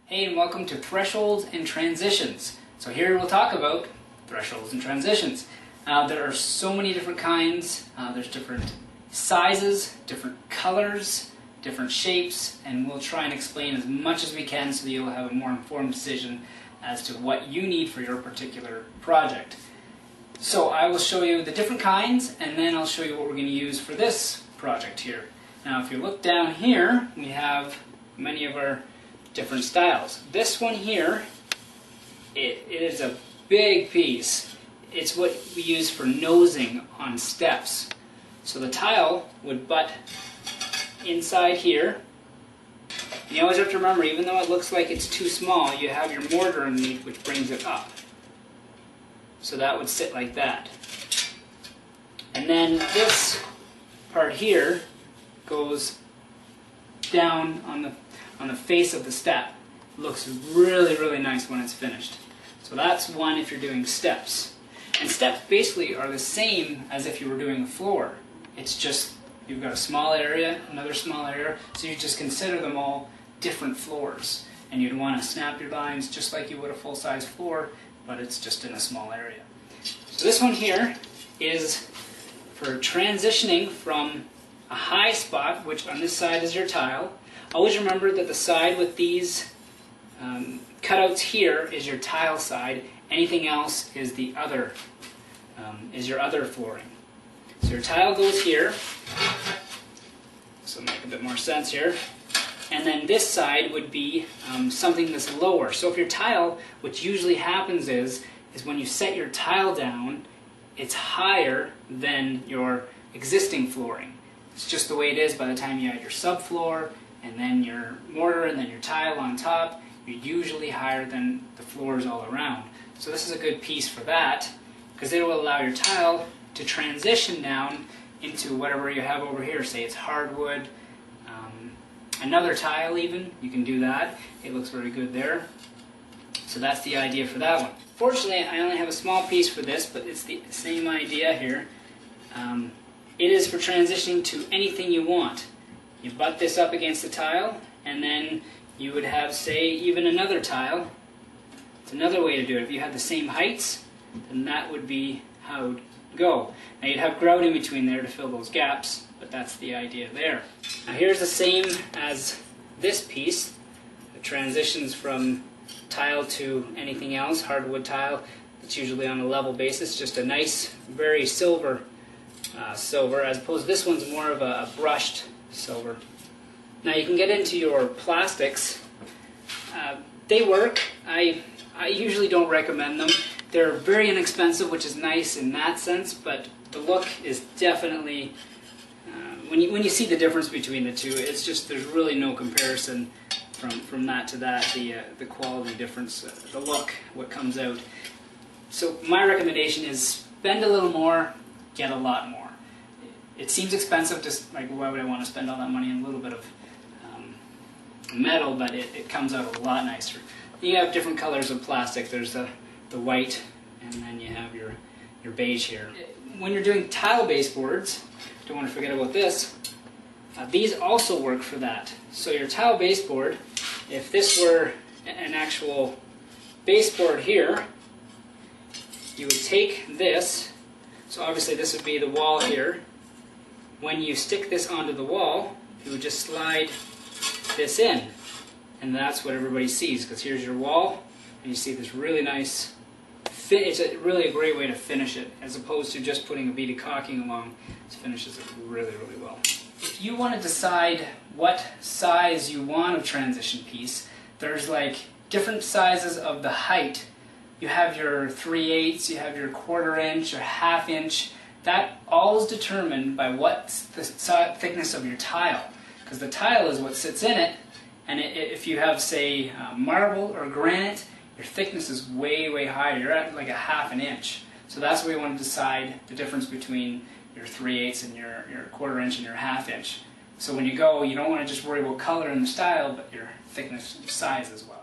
Hey, and welcome to Thresholds and Transitions. So here we'll talk about thresholds and transitions. There are so many different kinds. There's different sizes, different colors, different shapes, and we'll try and explain as much as we can so that you'll have a more informed decision as to what you need for your particular project. So I will show you the different kinds, and then I'll show you what we're going to use for this project here. Now if you look down here, we have many of our different styles. This one here, it is a big piece. It's what we use for nosing on steps. So the tile would butt inside here. And you always have to remember, even though it looks like it's too small, you have your mortar underneath which brings it up. So that would sit like that. And then this part here goes down on the face of the step. It looks really nice when it's finished. So that's one if you're doing steps. And steps basically are the same as if you were doing a floor. It's just you've got a small area, another small area, so you just consider them all different floors. And you'd want to snap your lines just like you would a full-size floor, but it's just in a small area. So this one here is for transitioning from a high spot, which on this side is your tile. Always remember that the side with these cutouts here is your tile side. Anything else is the other, is your other flooring. So your tile goes here. This will make a bit more sense here. And then this side would be something that's lower. So if your tile, what usually happens is when you set your tile down, it's higher than your existing flooring. It's just the way it is by the time you add your subfloor, and then your mortar, and then your tile on top. You're usually higher than the floors all around. So this is a good piece for that, because it will allow your tile to transition down into whatever you have over here. Say it's hardwood, another tile even, you can do that. It looks very good there. So that's the idea for that one. Fortunately, I only have a small piece for this, but it's the same idea here. It is for transitioning to anything you want. You butt this up against the tile, and then you would have, say, even another tile. It's another way to do it. If you had the same heights, then that would be how it would go. Now you'd have grout in between there to fill those gaps, but that's the idea there. Now here's the same as this piece. It transitions from tile to anything else, hardwood tile. It's usually on a level basis, just a nice, very silver silver, as opposed to this one's more of a brushed silver. Now you can get into your plastics. They work. I usually don't recommend them. They're very inexpensive, which is nice in that sense, but the look is definitely, when you see the difference between the two, it's just, there's really no comparison from that to that, the quality difference, the look, what comes out. So my recommendation is spend a little more, get a lot more. It seems expensive, just like why would I want to spend all that money on a little bit of metal, but it comes out a lot nicer. You have different colors of plastic. There's the white, and then you have your beige here. When you're doing tile baseboards, don't want to forget about this, these also work for that. So your tile baseboard, if this were an actual baseboard here, you would take this, so obviously this would be the wall here. When you stick this onto the wall, you would just slide this in, and that's what everybody sees, because here's your wall, and you see this really nice it's really a great way to finish it, as opposed to just putting a bead of caulking along. It finishes it really well. If you want to decide what size you want of transition piece, there's like different sizes of the height. You have your 3/8, you have your 1/4 inch, or 1/2 inch. That all is determined by what's the thickness of your tile, because the tile is what sits in it, and if you have, say, marble or granite, your thickness is way higher. You're at like a 1/2 inch. So that's where you want to decide the difference between your 3/8 and your 1/4 inch and your 1/2 inch. So when you go, you don't want to just worry about color and the style, but your thickness, your size as well.